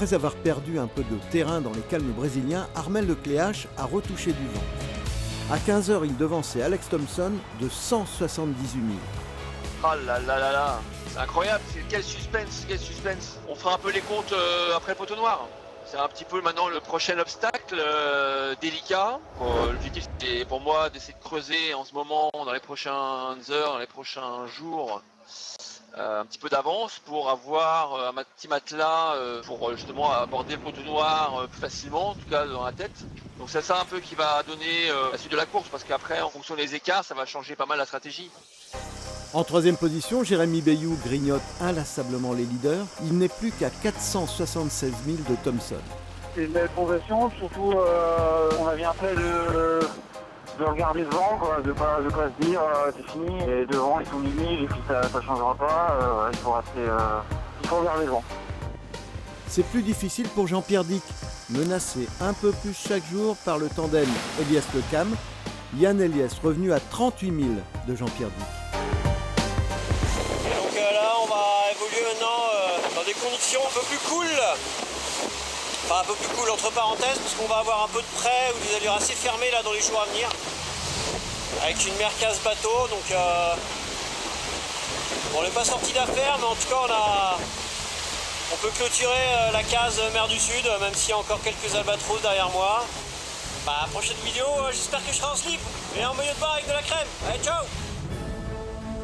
Après avoir perdu un peu de terrain dans les calmes brésiliens, Armel Lecléache a retouché du vent. À 15h, il devançait Alex Thomson de 178 000. Oh là là là là, c'est incroyable, quel suspense, quel suspense. On fera un peu les comptes après le poteau noir. C'est un petit peu maintenant le prochain obstacle délicat. L'objectif c'est pour moi d'essayer de creuser en ce moment, dans les prochaines heures, dans les prochains jours, un petit peu d'avance pour avoir un petit matelas pour justement aborder le poteau noir plus facilement, en tout cas dans la tête. Donc c'est ça un peu qui va donner la suite de la course, parce qu'après en fonction des écarts, ça va changer pas mal la stratégie. En troisième position, Jérémy Bayou grignote inlassablement les leaders. Il n'est plus qu'à 476 000 de Thomson. C'est une belle progression, surtout on a bien fait de regarder devant, quoi, de pas se dire c'est fini, et devant ils sont mini, et puis ça changera pas, il faut regarder devant. C'est plus difficile pour Jean-Pierre Dick, menacé un peu plus chaque jour par le tandem Elias-Lecam. Yann Elias revenu à 38 000 de Jean-Pierre Dick. Là, on va évoluer maintenant dans des conditions un peu plus cool. Enfin, un peu plus cool entre parenthèses, parce qu'on va avoir un peu de près ou des allures assez fermées là dans les jours à venir. Avec une mer casse bateau, donc on n'est pas sorti d'affaire, mais en tout cas on peut clôturer la case mer du Sud, même s'il y a encore quelques albatros derrière moi. Bah, prochaine vidéo, j'espère que je serai en slip et en maillot de bain avec de la crème. Allez, ciao!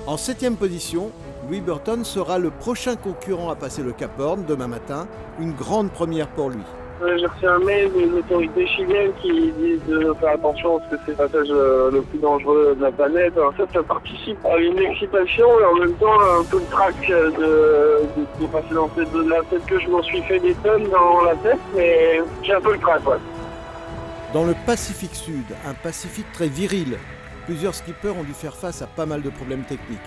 En 7e position, Louis Burton sera le prochain concurrent à passer le Cap Horn demain matin. Une grande première pour lui. J'ai reçu un mail des autorités chiliennes qui disent de faire attention parce que c'est le passage le plus dangereux de la planète. Alors ça participe à une excitation et en même temps un peu de trac de passer dans cette zone-là. Peut-être que je m'en suis fait des tonnes dans la tête, mais j'ai un peu le trac, ouais. Dans le Pacifique Sud, un Pacifique très viril, plusieurs skippers ont dû faire face à pas mal de problèmes techniques.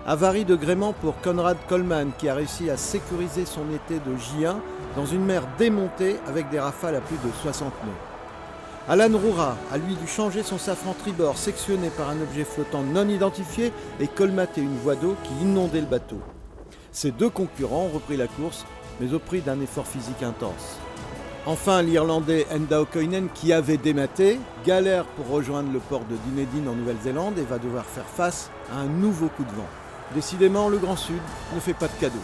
Avarie de gréement pour Conrad Coleman qui a réussi à sécuriser son été de J1 dans une mer démontée avec des rafales à plus de 60 nœuds. Alan Roura a lui dû changer son safran tribord sectionné par un objet flottant non identifié et colmater une voie d'eau qui inondait le bateau. Ces deux concurrents ont repris la course, mais au prix d'un effort physique intense. Enfin, l'Irlandais Enda O'Coinen, qui avait dématé, galère pour rejoindre le port de Dunedin en Nouvelle-Zélande et va devoir faire face à un nouveau coup de vent. Décidément, le Grand Sud ne fait pas de cadeaux.